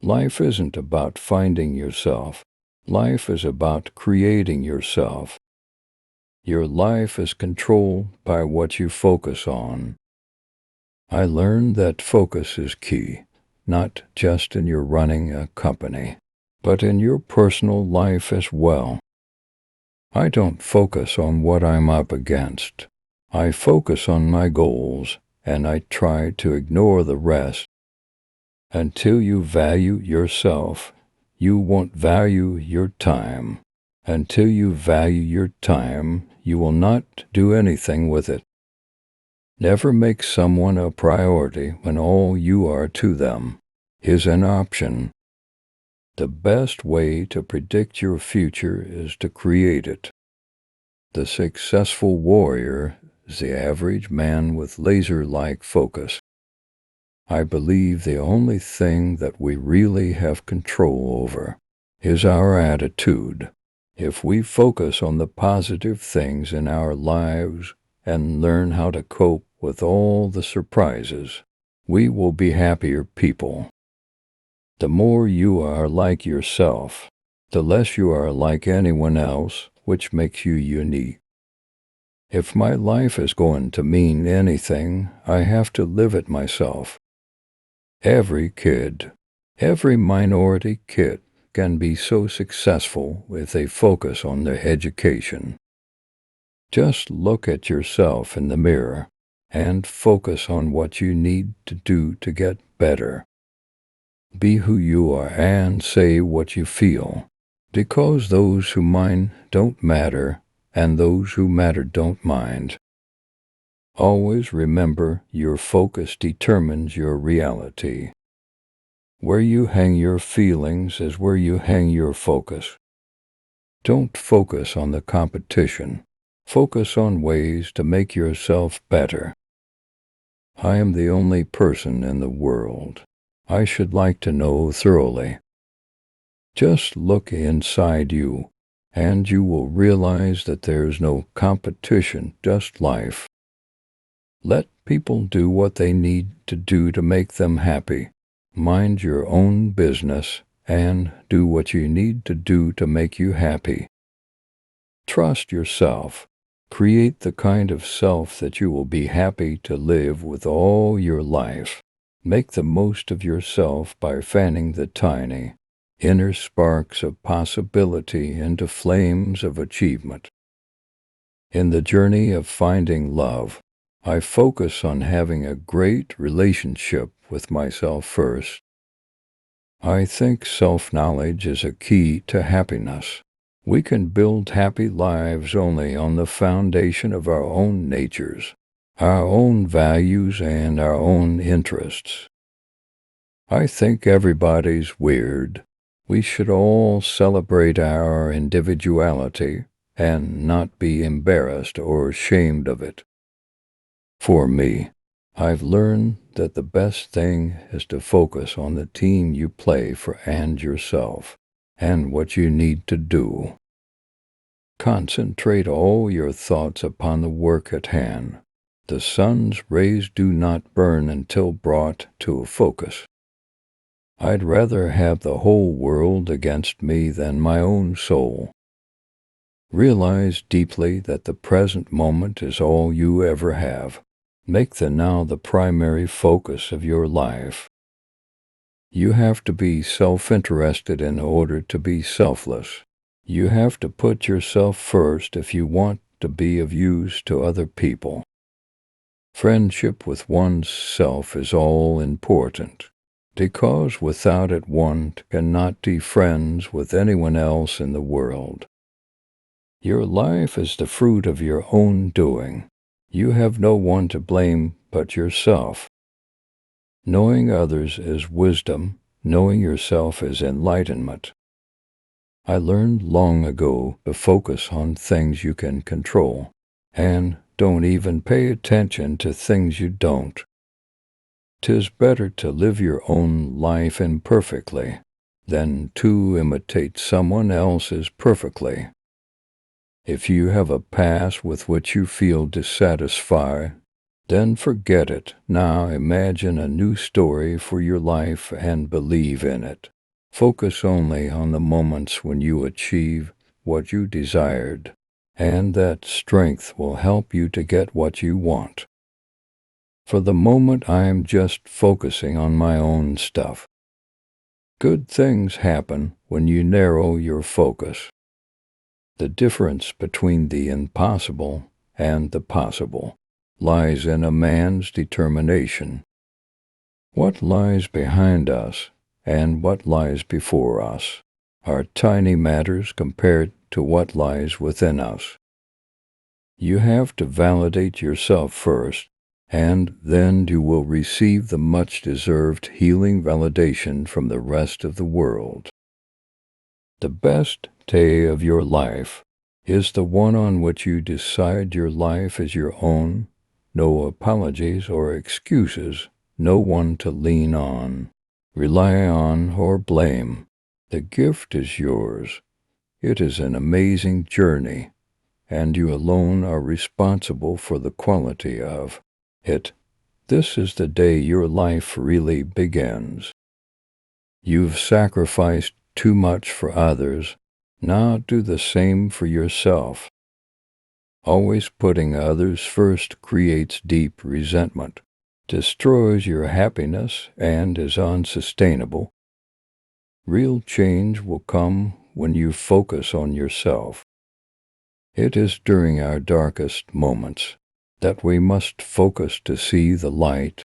Life isn't about finding yourself. Life is about creating yourself. Your life is controlled by what you focus on. I learned that focus is key, not just in your running a company, but in your personal life as well. I don't focus on what I'm up against. I focus on my goals, and I try to ignore the rest. Until you value yourself, you won't value your time. Until you value your time, you will not do anything with it. Never make someone a priority when all you are to them is an option. The best way to predict your future is to create it. The successful warrior is the average man with laser-like focus. I believe the only thing that we really have control over is our attitude. If we focus on the positive things in our lives and learn how to cope with all the surprises, we will be happier people. The more you are like yourself, the less you are like anyone else, which makes you unique. If my life is going to mean anything, I have to live it myself. Every minority kid can be so successful if they focus on their education. Just look at yourself in the mirror and focus on what you need to do to get better. Be who you are and say what you feel, because those who mind don't matter, and those who matter don't mind. Always remember your focus determines your reality. Where you hang your feelings is where you hang your focus. Don't focus on the competition. Focus on ways to make yourself better. I am the only person in the world I should like to know thoroughly. Just look inside you, and you will realize that there's no competition, just life. Let people do what they need to do to make them happy. Mind your own business and do what you need to do to make you happy. Trust yourself. Create the kind of self that you will be happy to live with all your life. Make the most of yourself by fanning the tiny, inner sparks of possibility into flames of achievement. In the journey of finding love, I focus on having a great relationship with myself first. I think self-knowledge is a key to happiness. We can build happy lives only on the foundation of our own natures, our own values, and our own interests. I think everybody's weird. We should all celebrate our individuality and not be embarrassed or ashamed of it. For me, I've learned that the best thing is to focus on the team you play for and yourself, and what you need to do. Concentrate all your thoughts upon the work at hand. The sun's rays do not burn until brought to a focus. I'd rather have the whole world against me than my own soul. Realize deeply that the present moment is all you ever have. Make the now the primary focus of your life. You have to be self-interested in order to be selfless. You have to put yourself first if you want to be of use to other people. Friendship with one's self is all important, because without it one cannot be friends with anyone else in the world. Your life is the fruit of your own doing. You have no one to blame but yourself. Knowing others is wisdom. Knowing yourself is enlightenment. I learned long ago to focus on things you can control, and don't even pay attention to things you don't. 'Tis better to live your own life imperfectly than to imitate someone else's perfectly. If you have a past with which you feel dissatisfied, Then forget it. Now imagine a new story for your life and believe in it. Focus only on the moments when you achieve what you desired, and that strength will help you to get what you want. For the moment, I am just focusing on my own stuff. Good things happen when you narrow your focus. The difference between the impossible and the possible lies in a man's determination. What lies behind us and what lies before us are tiny matters compared to what lies within us. You have to validate yourself first, and then you will receive the much-deserved healing validation from the rest of the world. The best day of your life is the one on which you decide your life is your own, no apologies or excuses, no one to lean on, rely on, or blame. The gift is yours. It is an amazing journey, and you alone are responsible for the quality of it. This is the day your life really begins. You've sacrificed too much for others. Now do the same for yourself. Always putting others first creates deep resentment, destroys your happiness, and is unsustainable. Real change will come when you focus on yourself. It is during our darkest moments that we must focus to see the light.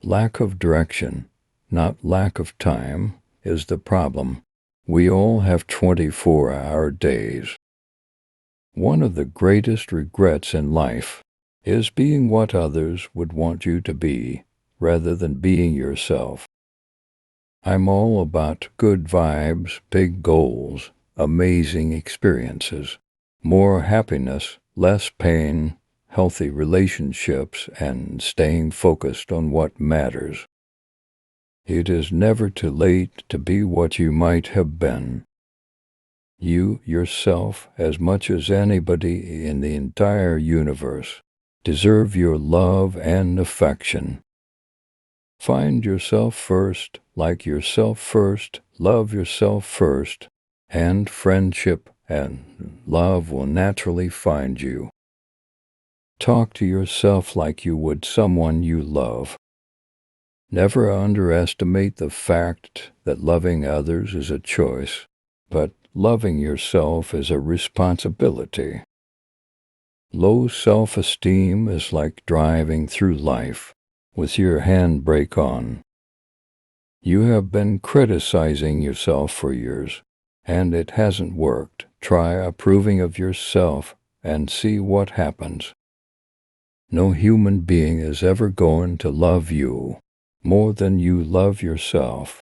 Lack of direction, not lack of time, is the problem. We all have 24-hour days. One of the greatest regrets in life is being what others would want you to be, rather than being yourself. I'm all about good vibes, big goals, amazing experiences, more happiness, less pain, healthy relationships, and staying focused on what matters. It is never too late to be what you might have been. You, yourself, as much as anybody in the entire universe, deserve your love and affection. Find yourself first, like yourself first, love yourself first, and friendship and love will naturally find you. Talk to yourself like you would someone you love. Never underestimate the fact that loving others is a choice, but loving yourself is a responsibility. Low self-esteem is like driving through life with your handbrake on. You have been criticizing yourself for years, and it hasn't worked. Try approving of yourself and see what happens. No human being is ever going to love you more than you love yourself.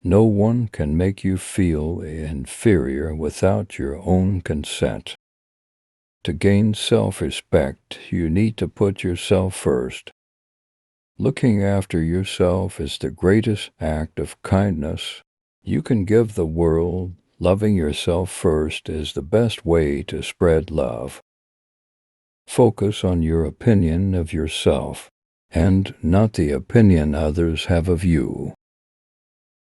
No one can make you feel inferior without your own consent. To gain self-respect, you need to put yourself first. Looking after yourself is the greatest act of kindness you can give the world. Loving yourself first is the best way to spread love. Focus on your opinion of yourself, and not the opinion others have of you.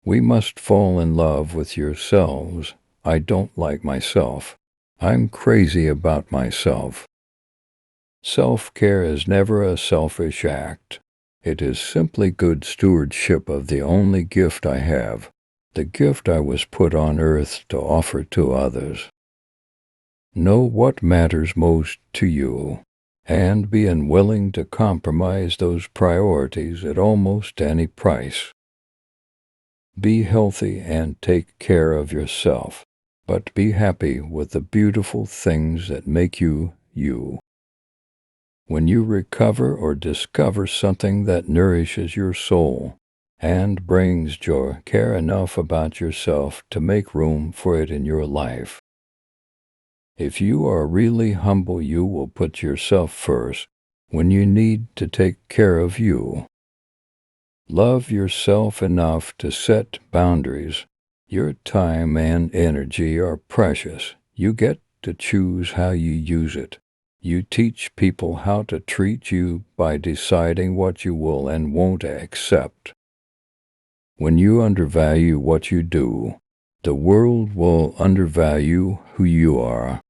We must fall in love with yourselves. I don't like myself. I'm crazy about myself. Self-care is never a selfish act. It is simply good stewardship of the only gift I have, the gift I was put on earth to offer to others. Know what matters most to you, and be unwilling to compromise those priorities at almost any price. Be healthy and take care of yourself, but be happy with the beautiful things that make you, you. When you recover or discover something that nourishes your soul and brings joy, care enough about yourself to make room for it in your life. If you are really humble, you will put yourself first when you need to take care of you. Love yourself enough to set boundaries. Your time and energy are precious. You get to choose how you use it. You teach people how to treat you by deciding what you will and won't accept. When you undervalue what you do, the world will undervalue who you are.